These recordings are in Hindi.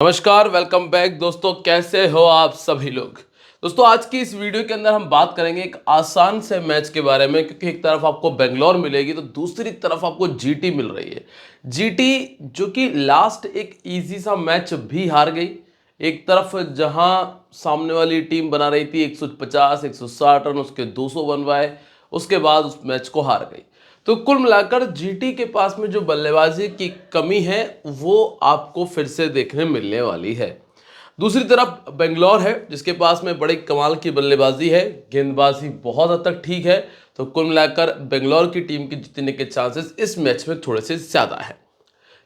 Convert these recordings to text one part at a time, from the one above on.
नमस्कार, वेलकम बैक दोस्तों। कैसे हो आप सभी लोग। दोस्तों आज की इस वीडियो के अंदर हम बात करेंगे एक आसान से मैच के बारे में, क्योंकि एक तरफ आपको बेंगलोर मिलेगी तो दूसरी तरफ आपको जीटी मिल रही है। जीटी जो कि लास्ट एक इजी सा मैच भी हार गई। एक तरफ जहां सामने वाली टीम बना रही थी 150 160 रन, उसके 200 बनवाए, उसके बाद उस मैच को हार गई। तो कुल मिलाकर जीटी के पास में जो बल्लेबाजी की कमी है वो आपको फिर से देखने मिलने वाली है। दूसरी तरफ बेंगलोर है जिसके पास में बड़ी कमाल की बल्लेबाजी है, गेंदबाजी बहुत हद तक ठीक है। तो कुल मिलाकर बेंगलोर की टीम के जीतने के चांसेस इस मैच में थोड़े से ज़्यादा है।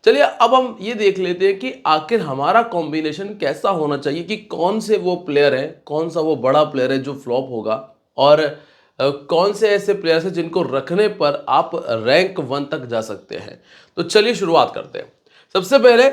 चलिए अब हम ये देख लेते हैं कि आखिर हमारा कॉम्बिनेशन कैसा होना चाहिए, कि कौन से वो प्लेयर है, कौन सा वो बड़ा प्लेयर है जो फ्लॉप होगा, और कौन से ऐसे प्लेयर्स हैं जिनको रखने पर आप रैंक 1 तक जा सकते हैं। तो चलिए शुरुआत करते हैं। सबसे पहले,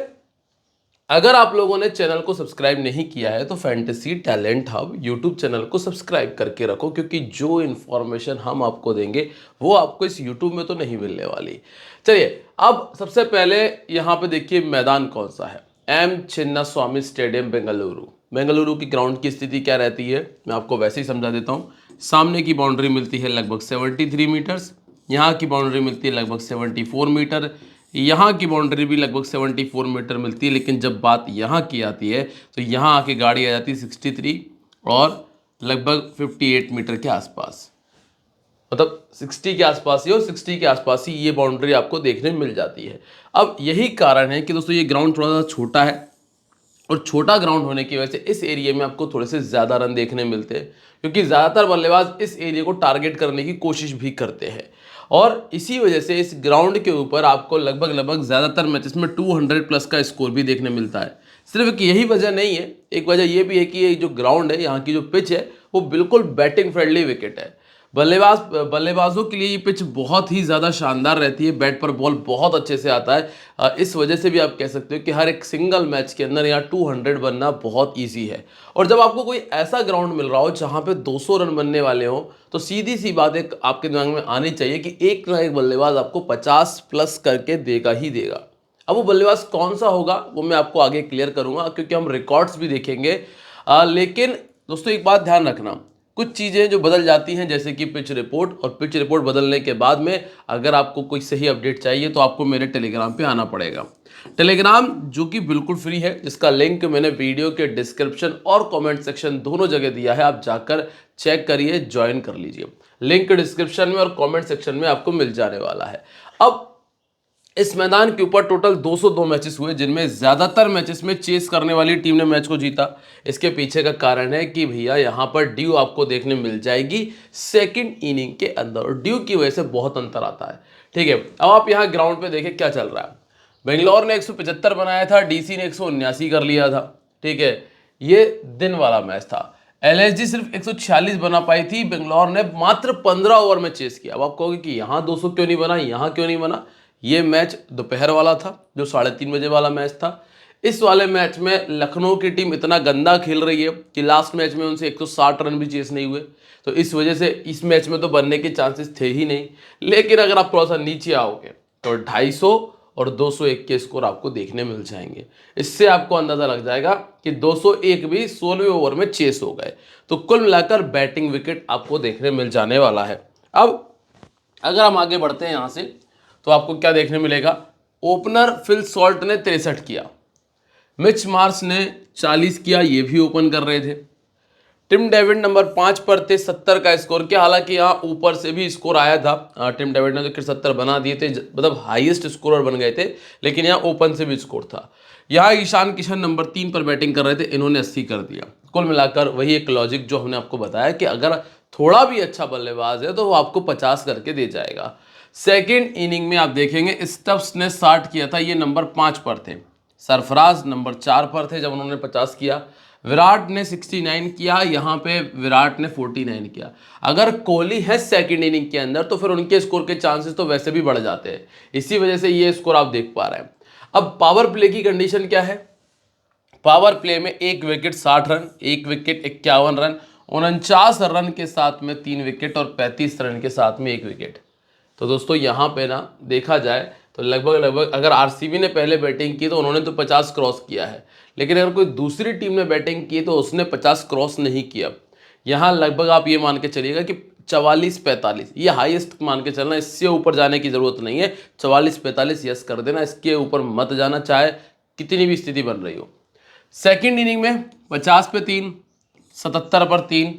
अगर आप लोगों ने चैनल को सब्सक्राइब नहीं किया है तो fantasy talent hub YouTube channel को सब्सक्राइब करके रखो, क्योंकि जो इन्फॉर्मेशन हम आपको देंगे वो आपको इस यूट्यूब में तो नहीं मिलने वाली। चलिए अब सबसे पहले यहाँ पे देखिए मैदान कौन सा है। M Chinnaswamy stadium Bengaluru. बेंगलुरु की ग्राउंड की स्थिति क्या रहती है मैं आपको वैसे ही समझा देता हूँ। सामने की बाउंड्री मिलती है लगभग 73 मीटर्स, यहाँ की बाउंड्री मिलती है लगभग 74 मीटर, यहाँ की बाउंड्री भी लगभग 74 मीटर मिलती है। लेकिन जब बात यहाँ की आती है तो यहाँ आके गाड़ी आ जाती है 63 और लगभग 58 मीटर के आसपास, मतलब 60 के आसपास ही, और 60 के आसपास ही ये बाउंड्री आपको देखने मिल जाती है। अब यही कारण है कि दोस्तों ये ग्राउंड थोड़ा सा छोटा है, और छोटा ग्राउंड होने की वजह से इस एरिया में आपको थोड़े से ज़्यादा रन देखने मिलते हैं, क्योंकि ज़्यादातर बल्लेबाज इस एरिया को टारगेट करने की कोशिश भी करते हैं। और इसी वजह से इस ग्राउंड के ऊपर आपको लगभग ज़्यादातर मैचेस में 200 प्लस का स्कोर भी देखने मिलता है। सिर्फ कि यही वजह नहीं है, एक वजह यह भी है कि ये जो ग्राउंड है, यहाँ की जो पिच है, वो बिल्कुल बैटिंग फ्रेंडली विकेट है। बल्लेबाजों के लिए ये पिच बहुत ही ज़्यादा शानदार रहती है, बैट पर बॉल बहुत अच्छे से आता है। इस वजह से भी आप कह सकते हो कि हर एक सिंगल मैच के अंदर यहाँ 200 बनना बहुत इजी है। और जब आपको कोई ऐसा ग्राउंड मिल रहा हो जहाँ पे 200 रन बनने वाले हो, तो सीधी सी बात एक आपके दिमाग में आनी चाहिए कि एक ना एक बल्लेबाज आपको 50 प्लस करके देगा ही देगा। अब वो बल्लेबाज कौन सा होगा वो मैं आपको आगे क्लियर करूंगा, क्योंकि हम रिकॉर्ड्स भी देखेंगे। लेकिन दोस्तों एक बात ध्यान रखना, कुछ चीज़ें जो बदल जाती हैं जैसे कि पिच रिपोर्ट, और पिच रिपोर्ट बदलने के बाद में अगर आपको कोई सही अपडेट चाहिए तो आपको मेरे टेलीग्राम पे आना पड़ेगा। टेलीग्राम जो कि बिल्कुल फ्री है, जिसका लिंक मैंने वीडियो के डिस्क्रिप्शन और कमेंट सेक्शन दोनों जगह दिया है, आप जाकर चेक करिए, ज्वाइन कर लीजिए। लिंक डिस्क्रिप्शन में और कमेंट सेक्शन में आपको मिल जाने वाला है। अब इस मैदान के ऊपर टोटल 202 मैचेस हुए, जिनमें ज़्यादातर मैचेस में चेस करने वाली टीम ने मैच को जीता। इसके पीछे का कारण है कि भैया यहाँ पर ड्यू आपको देखने मिल जाएगी सेकंड इनिंग के अंदर, और ड्यू की वजह से बहुत अंतर आता है। ठीक है, अब आप यहाँ ग्राउंड पे देखें क्या चल रहा है। बेंगलोर ने 175 बनाया था, डीसी ने 179 कर लिया था। ठीक है, ये दिन वाला मैच था। एलएसजी सिर्फ 146 बना पाई थी, बेंगलोर ने मात्र 15 ओवर में चेस किया। अब आप कहोगे कि यहाँ 200 क्यों नहीं बना, यहाँ क्यों नहीं बना। ये मैच दोपहर वाला था, जो 3:30 बजे वाला मैच था। इस वाले मैच में लखनऊ की टीम इतना गंदा खेल रही है कि लास्ट मैच में उनसे 160 रन भी चेस नहीं हुए, तो इस वजह से इस मैच में तो बनने के चांसेस थे ही नहीं। लेकिन अगर आप थोड़ा सा नीचे आओगे तो 250 और 201 के स्कोर आपको देखने मिल जाएंगे। इससे आपको अंदाजा लग जाएगा कि 201 भी 16वें ओवर में चेस हो गए। तो कुल मिलाकर बैटिंग विकेट आपको देखने मिल जाने वाला है। अब अगर हम आगे बढ़ते हैं यहाँ से, तो आपको क्या देखने मिलेगा। ओपनर फिल सॉल्ट ने 63 किया, मिच मार्श ने 40 किया, ये भी ओपन कर रहे थे। टिम डेविड नंबर 5 पर थे, 70 का स्कोर किया। हालांकि यहाँ ऊपर से भी स्कोर आया था, टिम डेविड ने तो 70 बना दिए थे, मतलब हाईएस्ट स्कोरर बन गए थे, लेकिन यहाँ ओपन से भी स्कोर था। यहाँ ईशान किशन नंबर 3 पर बैटिंग कर रहे थे, इन्होंने 80 कर दिया। कुल मिलाकर वही एक लॉजिक जो हमने आपको बताया कि अगर थोड़ा भी अच्छा बल्लेबाज है तो वो आपको 50 करके दे जाएगा। सेकेंड इनिंग में आप देखेंगे स्टब्स ने 60 किया था, ये नंबर 5 पर थे। सरफराज नंबर 4 पर थे जब उन्होंने 50 किया। विराट ने 69 किया, यहाँ पे विराट ने 49 किया। अगर कोहली है सेकंड इनिंग के अंदर तो फिर उनके स्कोर के चांसेस तो वैसे भी बढ़ जाते हैं, इसी वजह से ये स्कोर आप देख पा रहे हैं। अब पावर प्ले की कंडीशन क्या है। पावर प्ले में एक विकेट 60 रन, एक विकेट 51 रन, 49 रन के साथ में 3 विकेट, और 35 रन के साथ में 1 विकेट। तो दोस्तों यहाँ पे ना देखा जाए तो लगभग अगर आरसीबी ने पहले बैटिंग की तो उन्होंने तो 50 क्रॉस किया है, लेकिन अगर कोई दूसरी टीम ने बैटिंग की तो उसने 50 क्रॉस नहीं किया। यहाँ लगभग आप ये मान के चलिएगा कि 44-45 ये हाईएस्ट मान के चलना, इससे ऊपर जाने की जरूरत नहीं है। 44-45 यस कर देना, इसके ऊपर मत जाना, चाहे कितनी भी स्थिति बन रही हो। सेकंड इनिंग में 50 पे 3, 77 पर 3,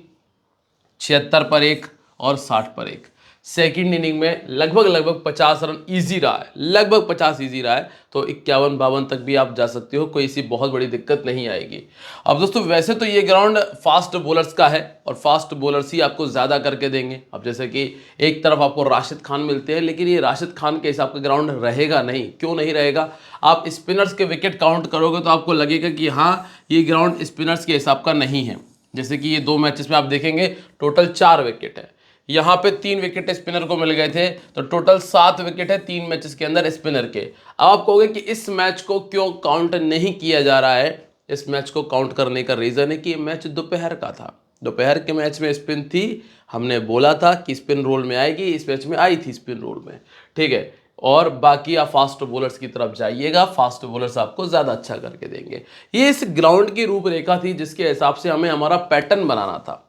76 पर 1 और 60 पर 1। सेकंड इनिंग में लगभग 50 रन इजी रहा है, लगभग 50 इजी रहा है, तो 51-52 तक भी आप जा सकते हो, कोई ऐसी बहुत बड़ी दिक्कत नहीं आएगी। अब दोस्तों वैसे तो ये ग्राउंड फास्ट बॉलर्स का है और फास्ट बॉलर्स ही आपको ज़्यादा करके देंगे। अब जैसे कि एक तरफ आपको राशिद खान मिलते हैं, लेकिन ये राशिद खान के हिसाब का ग्राउंड रहेगा नहीं। क्यों नहीं रहेगा? आप स्पिनर्स के विकेट काउंट करोगे तो आपको लगेगा कि हाँ ये ग्राउंड स्पिनर्स के हिसाब का नहीं है। जैसे कि ये 2 मैचेस में आप देखेंगे टोटल 4 विकेट है, यहाँ पे 3 विकेट स्पिनर को मिल गए थे, तो टोटल 7 विकेट है 3 मैचेस के अंदर स्पिनर के। अब आप कहोगे कि इस मैच को क्यों काउंट नहीं किया जा रहा है? इस मैच को काउंट करने का रीज़न है कि ये मैच दोपहर का था, दोपहर के मैच में स्पिन थी, हमने बोला था कि स्पिन रोल में आएगी, इस मैच में आई थी स्पिन रोल में, ठीक है। और बाकी आप फास्ट बॉलर्स की तरफ जाइएगा, फास्ट बॉलर्स आपको ज़्यादा अच्छा करके देंगे। ये इस ग्राउंड की रूपरेखा थी जिसके हिसाब से हमें हमारा पैटर्न बनाना था।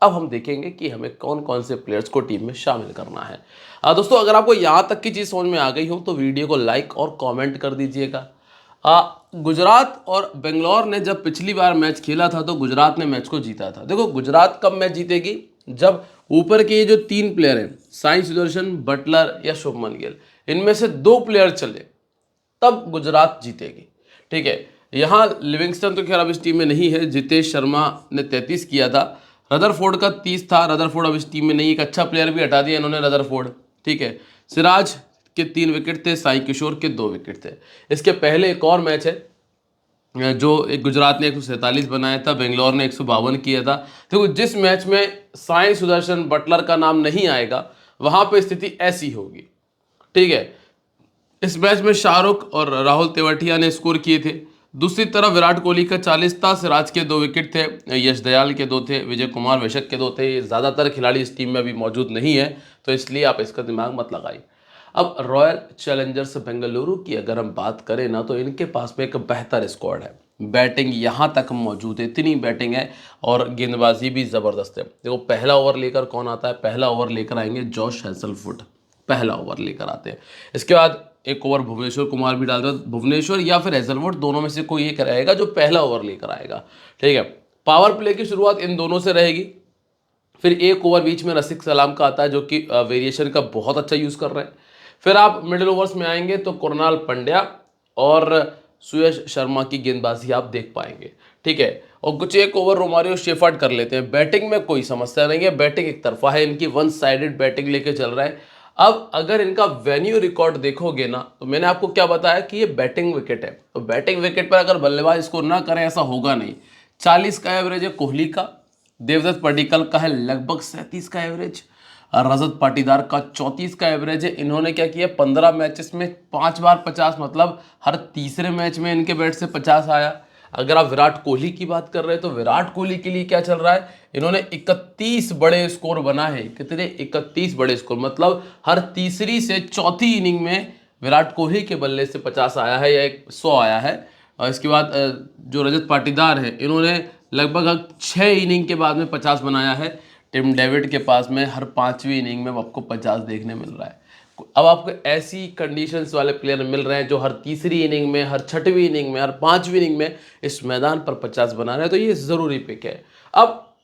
अब हम देखेंगे कि हमें कौन कौन से प्लेयर्स को टीम में शामिल करना है। दोस्तों अगर आपको यहाँ तक की चीज़ समझ में आ गई हो तो वीडियो को लाइक और कमेंट कर दीजिएगा। गुजरात और बेंगलोर ने जब पिछली बार मैच खेला था तो गुजरात ने मैच को जीता था। देखो गुजरात कब मैच जीतेगी? जब ऊपर के ये जो 3 प्लेयर हैं, साई सुदर्शन, बटलर या शुभमन गिल, इनमें से 2 प्लेयर चले, तब गुजरात जीतेगी, ठीक है। यहाँ लिविंगस्टन तो खैर अब इस टीम में नहीं है, जितेश शर्मा ने 33 किया था, रदरफोर्ड का 30 था, रदरफोर्ड अब इस टीम में नहीं, एक अच्छा प्लेयर भी हटा दिया इन्होंने रदरफोर्ड, ठीक है। सिराज के 3 विकेट थे, साई किशोर के 2 विकेट थे। इसके पहले एक और मैच है जो एक गुजरात ने 147 बनाया था, बेंगलोर ने 152 किया था। देखो जिस मैच में साई सुदर्शन बटलर का नाम नहीं आएगा वहां पे स्थिति ऐसी होगी, ठीक है। इस मैच में शाहरुख और राहुल तेवतिया ने स्कोर किए थे। दूसरी तरफ विराट कोहली का 40 था, सिराज के 2 विकेट थे, यश दयाल के 2 थे, विजय कुमार वैशक के 2 थे। ज़्यादातर खिलाड़ी इस टीम में अभी मौजूद नहीं है, तो इसलिए आप इसका दिमाग मत लगाइए। अब रॉयल चैलेंजर्स बेंगलुरु की अगर हम बात करें ना, तो इनके पास में एक बेहतर स्क्वाड है। बैटिंग यहाँ तक मौजूद है, इतनी बैटिंग है और गेंदबाजी भी ज़बरदस्त है। देखो पहला ओवर लेकर कौन आता है? पहला ओवर लेकर आएंगे जॉश हेजलवुड, पहला ओवर लेकर आते हैं। इसके बाद एक ओवर भुवनेश्वर कुमार भी डाल रहे हैं, भुवनेश्वर या फिर हेजलवुड दोनों में से कोई एक रहेगा जो पहला ओवर लेकर आएगा, ठीक है। पावर प्ले की शुरुआत इन दोनों से रहेगी। फिर एक ओवर बीच में रसिक सलाम का आता है जो कि वेरिएशन का बहुत अच्छा यूज़ कर रहे हैं। फिर आप मिडिल ओवर्स में आएंगे तो कुणाल पंड्या और सुयश शर्मा की गेंदबाजी आप देख पाएंगे, ठीक है। और कुछ एक ओवर रोमारियो शेफर्ड कर लेते हैं। बैटिंग में कोई समस्या नहीं है, बैटिंग एक तरफा है, इनकी 1 साइडेड बैटिंग लेके चल रहा है। अब अगर इनका वेन्यू रिकॉर्ड देखोगे ना, तो मैंने आपको क्या बताया कि ये बैटिंग विकेट है, तो बैटिंग विकेट पर अगर बल्लेबाज स्कोर ना करें ऐसा होगा नहीं। 40 का एवरेज है कोहली का, देवदत्त पडिक्कल का है लगभग 37 का एवरेज, रजत पाटीदार का 34 का एवरेज है। इन्होंने क्या किया, 15 मैचेस में 5 बार 50, मतलब हर तीसरे मैच में इनके बैट से 50 आया। अगर आप विराट कोहली की बात कर रहे हैं तो विराट कोहली के लिए क्या चल रहा है, इन्होंने 31 बड़े स्कोर बनाए हैं। कितने? 31 बड़े स्कोर, मतलब हर तीसरी से चौथी इनिंग में विराट कोहली के बल्ले से 50 आया है या 100 आया है। और इसके बाद जो रजत पाटीदार है इन्होंने लगभग 6 इनिंग के बाद में 50 बनाया है। टिम डेविड के पास में हर 5वीं इनिंग में आपको 50 देखने मिल रहा है। अब आपको ऐसी कंडीशंस वाले प्लेयर मिल रहे हैं जो हर तीसरी इनिंग में, हर 6वीं इनिंग में, हर 5वीं इनिंग में इस मैदान पर 50 बना रहे हैं, तो ये ज़रूरी पिक है। अब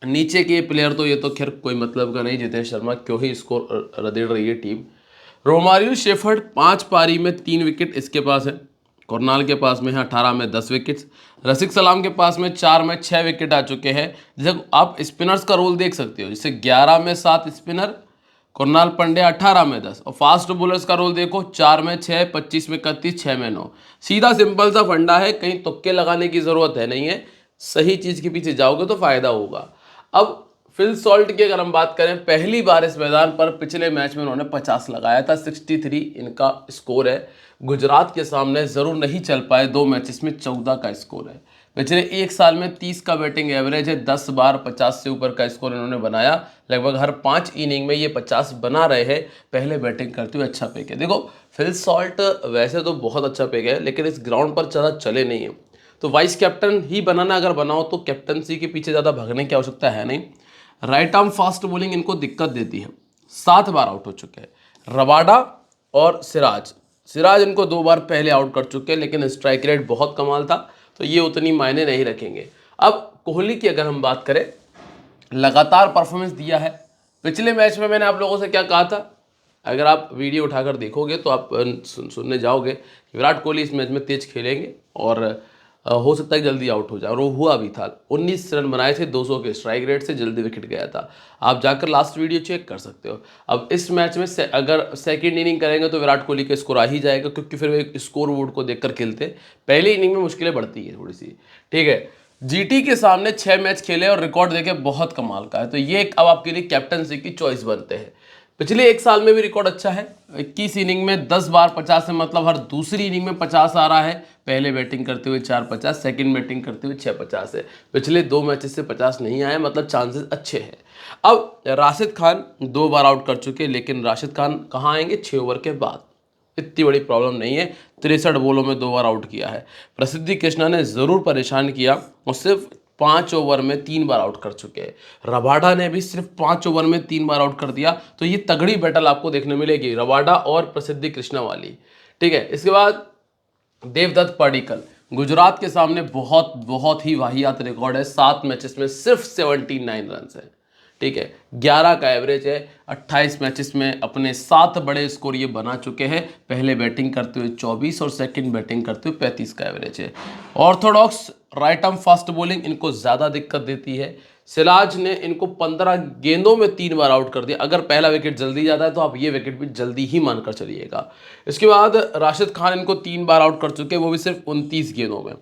नीचे के प्लेयर तो ये तो खैर कोई मतलब का नहीं, जितेश शर्मा क्यों ही स्कोर रदेड़ रही है टीम। रोमारियो शेफर्ड 5 पारी में 3 विकेट इसके पास है, कुरनाल के पास में है 18 में 10 विकेट्स, रसिक सलाम के पास में 4 में 6 विकेट आ चुके हैं। जैसे आप स्पिनर्स का रोल देख सकते हो, जैसे 11 में 7 स्पिनर, कुरनाल पंड्या 18 में 10, और फास्ट बॉलर्स का रोल देखो 4 में 6, 25 में 31, 6 में 9। सीधा सिंपल सा फंडा है, कहीं तुक्के लगाने की ज़रूरत है नहीं है, सही चीज़ के पीछे जाओगे तो फ़ायदा होगा। अब फिल सॉल्ट की अगर हम बात करें, पहली बार इस मैदान पर पिछले मैच में उन्होंने 50 लगाया था, 63 इनका स्कोर है। गुजरात के सामने ज़रूर नहीं चल पाए, 2 मैचेस में 14 का स्कोर है। पिछले 1 साल में 30 का बैटिंग एवरेज है, 10 बार 50 से ऊपर का स्कोर इन्होंने बनाया। लगभग हर 5 इनिंग में ये 50 बना रहे हैं, पहले बैटिंग करते हुए। अच्छा पिक है। देखो फिल सॉल्ट वैसे तो बहुत अच्छा पिक है, लेकिन इस ग्राउंड पर ज़्यादा चले नहीं है, तो वाइस कैप्टन ही बनाना, अगर बनाओ तो कैप्टनसी के पीछे ज़्यादा भागने की आवश्यकता है नहीं। राइट आर्म फास्ट बॉलिंग इनको दिक्कत देती है, 7 बार आउट हो चुके हैं रबाडा और सिराज। सिराज इनको 2 बार पहले आउट कर चुके हैं, लेकिन स्ट्राइक रेट बहुत कमाल था, तो ये उतनी मायने नहीं रखेंगे। अब कोहली की अगर हम बात करें, लगातार परफॉर्मेंस दिया है। पिछले मैच में मैंने आप लोगों से क्या कहा था, अगर आप वीडियो उठाकर देखोगे तो आप सुनने जाओगे कि विराट कोहली इस मैच में तेज खेलेंगे और हो सकता है जल्दी आउट हो जाए, और वो हुआ भी था। 19 रन बनाए थे 200 के स्ट्राइक रेट से, जल्दी विकेट गया था। आप जाकर लास्ट वीडियो चेक कर सकते हो। अब इस मैच में अगर सेकंड इनिंग करेंगे तो विराट कोहली का स्कोर आ ही जाएगा, क्योंकि फिर वे स्कोर बोर्ड को देखकर खेलते। पहली इनिंग में मुश्किलें बढ़ती है थोड़ी सी, ठीक है। जीटी के सामने 6 मैच खेले और रिकॉर्ड देखे बहुत कमाल का है, तो ये अब आपके लिए कैप्टनसी की चॉइस बनते हैं। पिछले 1 साल में भी रिकॉर्ड अच्छा है, 21 इनिंग में 10 बार 50 है, मतलब हर दूसरी इनिंग में 50 आ रहा है। पहले बैटिंग करते हुए 4 50, सेकंड बैटिंग करते हुए 6 50 है। पिछले 2 मैचेस से 50 नहीं आए, मतलब चांसेस अच्छे हैं। अब राशिद खान 2 बार आउट कर चुके, लेकिन राशिद खान कहाँ आएंगे, 6 ओवर के बाद, इतनी बड़ी प्रॉब्लम नहीं है। 63 बॉलों में 2 बार आउट किया है। प्रसिद्धि कृष्णा ने ज़रूर परेशान किया, और सिर्फ 5 ओवर में 3 बार आउट कर चुके हैं। रबाडा ने भी सिर्फ 5 ओवर में 3 बार आउट कर दिया, तो ये तगड़ी बैटल आपको देखने मिलेगी, रबाडा और प्रसिद्धि कृष्णा वाली, ठीक है। इसके बाद देवदत्त पडिक्कल, गुजरात के सामने बहुत ही वाहियात रिकॉर्ड है। 7 मैचेस में सिर्फ 79 रन है, ठीक है। 11 का एवरेज है। 28 मैचेस में अपने 7 बड़े स्कोर ये बना चुके हैं। पहले बैटिंग करते हुए 24 और सेकंड बैटिंग करते हुए 35 का एवरेज है। Orthodox right arm fast bowling इनको ज़्यादा दिक्कत देती है। सिराज ने इनको 15 गेंदों में 3 बार आउट कर दिया। अगर पहला विकेट जल्दी जाता है तो आप ये विकेट भी जल्दी ही मानकर चलिएगा। इसके बाद राशिद खान इनको 3 बार आउट कर चुके हैं, वो भी सिर्फ 29 गेंदों में।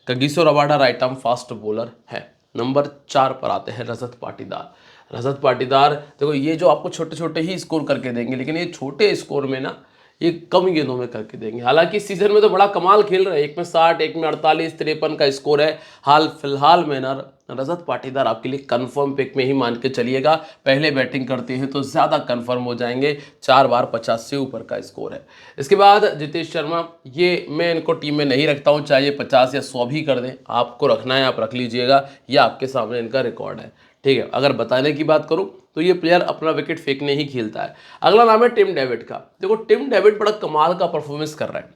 Kagiso Rabada right arm fast bowler है। नंबर 4 पर आते हैं रजत पाटीदार। रजत पाटीदार देखो, ये जो आपको छोटे छोटे ही स्कोर करके देंगे, लेकिन ये छोटे स्कोर में ना ये कम गेंदों में करके देंगे। हालांकि इस सीजन में तो बड़ा कमाल खेल रहे हैं, एक में 60, एक में 48, 53 का स्कोर है। हाल फिलहाल में ना रजत पाटीदार आपके लिए कंफर्म पिक में ही मान के चलिएगा। पहले बैटिंग करते हैं तो ज़्यादा कंफर्म हो जाएंगे। 4 बार 50 से ऊपर का स्कोर है। इसके बाद जितेश शर्मा, ये मैं इनको टीम में नहीं रखता हूँ, चाहे 50 या 100 भी कर दें, आपको रखना है आप रख लीजिएगा, ये आपके सामने इनका रिकॉर्ड है, ठीक है। अगर बताने की बात करूं तो ये प्लेयर अपना विकेट फेंकने ही खेलता है। अगला नाम है टिम डेविड का। देखो, टिम डेविड बड़ा कमाल का परफॉर्मेंस कर रहा है,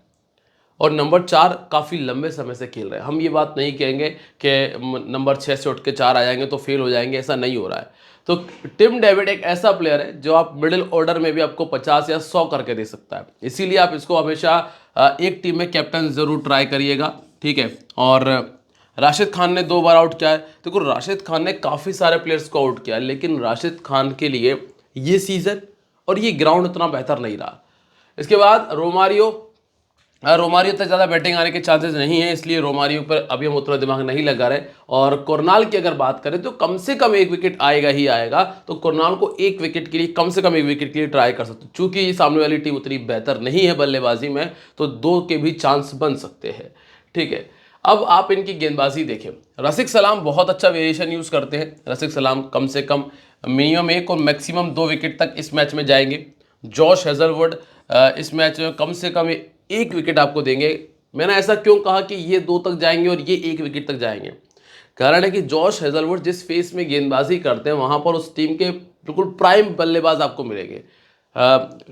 और नंबर 4 काफ़ी लंबे समय से खेल रहे हैं। हम ये बात नहीं कहेंगे कि नंबर 6 से उठ के 4 आ जाएंगे तो फेल हो जाएंगे, ऐसा नहीं हो रहा है। तो टिम डेविड एक ऐसा प्लेयर है जो आप मिडिल ऑर्डर में भी आपको 50 या 100 करके दे सकता है। इसीलिए आप इसको हमेशा एक टीम में कैप्टन ज़रूर ट्राई करिएगा, ठीक है। और राशिद खान ने 2 बार आउट किया है। देखो, राशिद खान ने काफ़ी सारे प्लेयर्स को आउट किया है, लेकिन राशिद खान के लिए ये सीज़न और ये ग्राउंड उतना बेहतर नहीं रहा। इसके बाद रोमारियो तक ज़्यादा बैटिंग आने के चांसेस नहीं है, इसलिए रोमारियो पर अभी हम उतना दिमाग नहीं लगा रहे। और कुरनाल की अगर बात करें तो कम से कम 1 विकेट आएगा ही आएगा, तो कुरनाल को 1 विकेट के लिए, कम से कम 1 विकेट के लिए ट्राई कर सकते हो। चूंकि सामने वाली टीम उतनी बेहतर नहीं है बल्लेबाजी में, तो 2 के भी चांस बन सकते हैं, ठीक है। अब आप इनकी गेंदबाजी देखें। रसिक सलाम बहुत अच्छा वेरिएशन यूज़ करते हैं। रसिक सलाम कम से कम मिनिमम 1 और मैक्सिमम 2 विकेट तक इस मैच में जाएंगे। जॉश हेजलवुड इस मैच में कम से कम 1 विकेट आपको देंगे। मैंने ऐसा क्यों कहा कि ये 2 तक जाएंगे और ये 1 विकेट तक जाएंगे? कारण है कि जॉश हेजलवुड जिस फेस में गेंदबाजी करते हैं, वहाँ पर उस टीम के बिल्कुल प्राइम बल्लेबाज आपको मिलेंगे।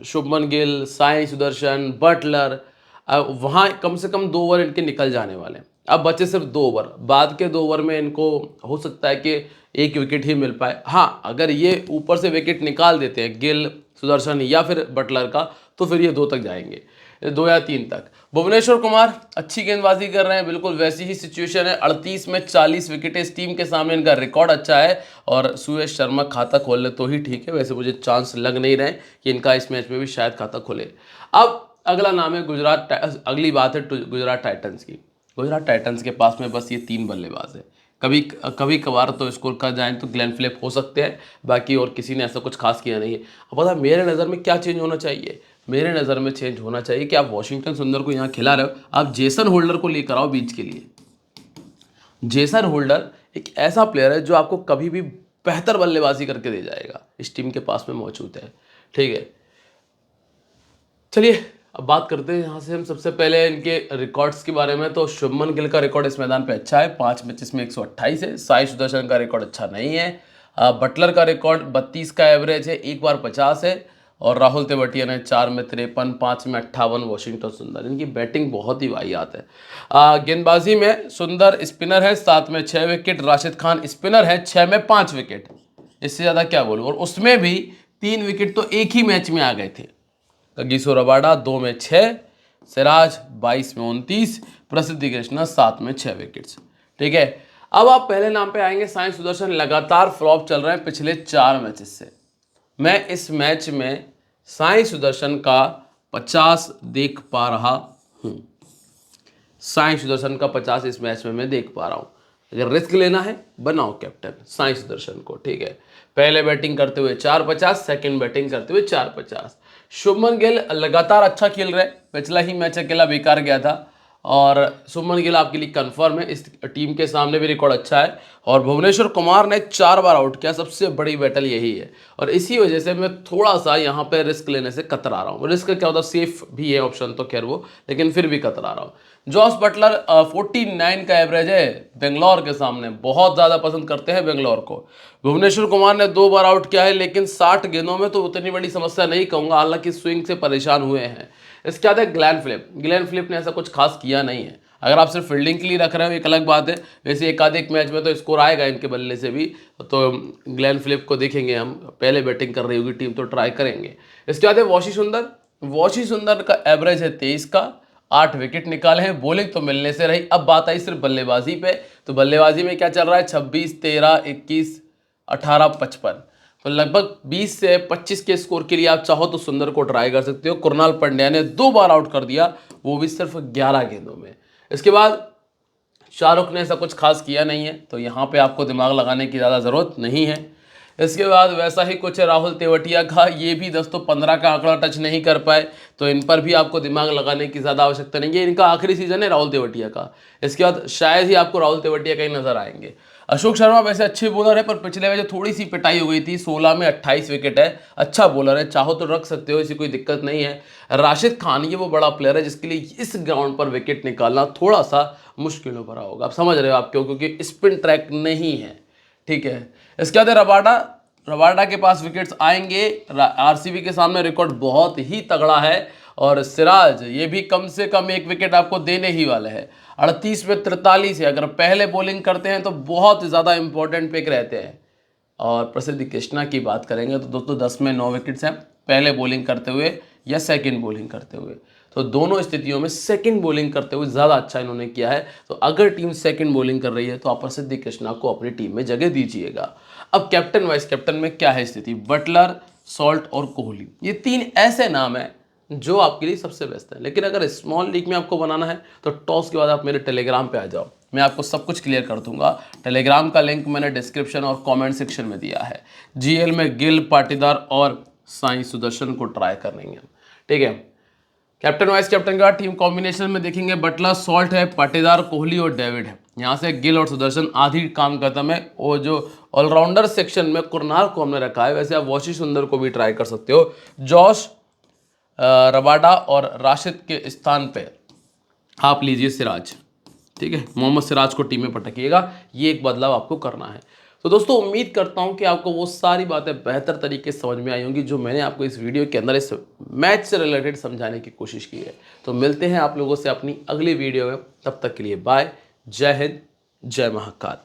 शुभमन गिल, साई सुदर्शन, बटलर, वहाँ कम से कम 2 ओवर इनके निकल जाने वाले हैं। अब बचे सिर्फ 2 ओवर, बाद के 2 ओवर में इनको हो सकता है कि 1 विकेट ही मिल पाए। हाँ, अगर ये ऊपर से विकेट निकाल देते हैं गिल, सुदर्शन या फिर बटलर का, तो फिर ये 2 तक जाएंगे, 2 या 3 तक। भुवनेश्वर कुमार अच्छी गेंदबाजी कर रहे हैं, बिल्कुल वैसी ही सिचुएशन है। 38 में 40 विकेट, इस टीम के सामने इनका रिकॉर्ड अच्छा है। और सुयश शर्मा खाता खोल ले तो ही ठीक है, वैसे मुझे चांस लग नहीं रहे कि इनका इस मैच में भी शायद खाता खोले। अब अगला नाम है अगली बात है गुजरात टाइटंस की। गुजरात टाइटंस के पास में बस ये 3 बल्लेबाज है। कभी कभार तो स्कोर कर जाएं तो ग्लेन फिलिप हो सकते हैं, बाकी और किसी ने ऐसा कुछ खास किया नहीं है। अब पता मेरे नज़र में क्या चेंज होना चाहिए? मेरे नज़र में चेंज होना चाहिए कि आप वॉशिंगटन सुंदर को यहाँ खिला रहे हो, आप जेसन होल्डर को लेकर आओ बीच के लिए। जेसन होल्डर एक ऐसा प्लेयर है जो आपको कभी भी बेहतर बल्लेबाजी करके दे जाएगा, इस टीम के पास में मौजूद है, ठीक है। चलिए अब बात करते हैं यहाँ से हम सबसे पहले इनके रिकॉर्ड्स के बारे में। तो शुभमन गिल का रिकॉर्ड इस मैदान पे अच्छा है, 5 मैचेस में 128 है। साई सुदर्शन का रिकॉर्ड अच्छा नहीं है। बटलर का रिकॉर्ड 32 का एवरेज है, एक बार 50 है। और राहुल तेवतिया ने 4 में 53, 5 में 58। वॉशिंगटन सुंदर, इनकी बैटिंग बहुत ही वाहियात है। गेंदबाजी में सुंदर स्पिनर है, 7 में 6 विकेट। राशिद खान स्पिनर है, 6 में 5 विकेट। इससे ज़्यादा क्या बोलूँ। और उसमें भी 3 विकेट तो एक ही मैच में आ गए थे। कगिसो रबाडा 2 में 6, सिराज 22 में 29, प्रसिद्धि कृष्णा 7 में 6 विकेट्स। ठीक है, अब आप पहले नाम पे आएंगे साई सुदर्शन। लगातार फ्लॉप चल रहे हैं पिछले 4 मैचेस से। मैं इस मैच में साई सुदर्शन का 50 देख पा रहा हूँ। साई सुदर्शन का 50 इस मैच में मैं देख पा रहा हूँ। अगर रिस्क लेना है बनाओ कैप्टन साई सुदर्शन को। ठीक है, पहले बैटिंग करते हुए 4-50, सेकंड बैटिंग करते हुए 4-50। शुभमन गिल लगातार अच्छा खेल रहे। पिछला ही मैच अकेला बेकार गया था और शुभमन गिल आपके लिए कंफर्म है। इस टीम के सामने भी रिकॉर्ड अच्छा है। और भुवनेश्वर कुमार ने 4 बार आउट किया, सबसे बड़ी बैटल यही है। और इसी वजह से मैं थोड़ा सा यहाँ पे रिस्क लेने से कतरा रहा हूँ। रिस्क क्या होता है, सेफ भी है ऑप्शन तो खैर वो, लेकिन फिर भी कतरा रहा हूँ। जॉस बटलर 49 का एवरेज है बेंगलोर के सामने, बहुत ज़्यादा पसंद करते हैं बेंगलोर को। भुवनेश्वर कुमार ने 2 बार आउट किया है, लेकिन 60 गेंदों में तो उतनी बड़ी समस्या नहीं कहूँगा, हालांकि स्विंग से परेशान हुए हैं। इसके बाद है ग्लेन फिलिप ने ऐसा कुछ खास किया नहीं है। अगर आप सिर्फ फील्डिंग के लिए रख रहे हो एक अलग बात है, वैसे एक आधे एक मैच में तो स्कोर आएगा इनके बल्ले से भी। तो ग्लेन फिलिप को देखेंगे हम, पहले बैटिंग कर रही होगी टीम तो ट्राई करेंगे। इसके बाद है वॉशी सुंदर का एवरेज है 23 का, 8 विकेट निकाले हैं। बॉलिंग तो मिलने से रही। अब बात आई सिर्फ बल्लेबाजी पे, तो बल्लेबाजी में क्या चल रहा है, 26, 13, 21, 18, 55। तो लगभग 20 से 25 के स्कोर के लिए आप चाहो तो सुंदर को ट्राई कर सकते हो। कुणाल पंड्या ने 2 बार आउट कर दिया, वो भी सिर्फ 11 गेंदों में। इसके बाद शाहरुख ने ऐसा कुछ खास किया नहीं है, तो यहाँ पे आपको दिमाग लगाने की ज़्यादा ज़रूरत नहीं है। इसके बाद वैसा ही कुछ है राहुल तेवतिया का, ये भी 10 तो 15 का आंकड़ा टच नहीं कर पाए, तो इन पर भी आपको दिमाग लगाने की ज़्यादा आवश्यकता नहीं है। इनका आखिरी सीजन है राहुल तेवतिया का। इसके बाद शायद ही आपको राहुल तेवतिया का ही नजर आएंगे। अशोक शर्मा वैसे अच्छे बॉलर है, पर पिछले मैच थोड़ी सी पिटाई हो गई थी। 16 में 28 विकेट है, अच्छा बॉलर है, चाहो तो रख सकते हो, ऐसी कोई दिक्कत नहीं है। राशिद खान ये वो बड़ा प्लेयर है जिसके लिए इस ग्राउंड पर विकेट निकालना थोड़ा सा मुश्किलों भरा होगा। आप समझ रहे हो आप क्यों, क्योंकि स्पिन ट्रैक नहीं है। ठीक है, इसके बाद रबाडा के पास विकेट्स आएंगे। आरसीबी के सामने रिकॉर्ड बहुत ही तगड़ा है। और सिराज ये भी कम से कम 1 विकेट आपको देने ही वाले हैं। 38 में 43 है। अगर पहले बॉलिंग करते हैं तो बहुत ज़्यादा इंपॉर्टेंट पिक रहते हैं। और प्रसिद्धि कृष्णा की बात करेंगे तो दोस्तों 10 में 9 विकेट्स हैं, पहले बॉलिंग करते हुए या सेकंड बॉलिंग करते हुए। तो दोनों स्थितियों में सेकंड बॉलिंग करते हुए ज़्यादा अच्छा इन्होंने किया है। तो अगर टीम सेकंड बॉलिंग कर रही है तो आप प्रसिद्धि कृष्णा को अपनी टीम में जगह दीजिएगा। अब कैप्टन वाइस कैप्टन में क्या है स्थिति, बटलर, सॉल्ट और कोहली, ये 3 ऐसे नाम हैं जो आपके लिए सबसे बेस्ट है। लेकिन अगर स्मॉल लीग में आपको बनाना है तो टॉस के बाद आप मेरे टेलीग्राम पे आ जाओ, मैं आपको सब कुछ क्लियर कर दूंगा। टेलीग्राम का लिंक मैंने डिस्क्रिप्शन और कमेंट सेक्शन में दिया है। जीएल में गिल, पाटीदार और साई सुदर्शन को ट्राई करेंगे। ठीक है, कैप्टन वाइस कैप्टन का टीम कॉम्बिनेशन में देखेंगे बटलर, सॉल्ट है, पाटीदार, कोहली और डेविड है। यहाँ से गिल और सुदर्शन आधी काम खत्म है। और जो ऑलराउंडर सेक्शन में कुरनाल को हमने रखा है, वैसे आप वॉशी सुंदर को भी ट्राई कर सकते हो। जॉश रबाडा और राशिद के स्थान पे आप लीजिए सिराज। ठीक है, मोहम्मद सिराज को टीम में पटकिएगा, ये एक बदलाव आपको करना है। तो दोस्तों उम्मीद करता हूं कि आपको वो सारी बातें बेहतर तरीके से समझ में आई होंगी जो मैंने आपको इस वीडियो के अंदर इस मैच से रिलेटेड समझाने की कोशिश की है। तो मिलते हैं आप लोगों से अपनी अगली वीडियो में, तब तक के लिए बाय, जय हिंद, जय महाकाल।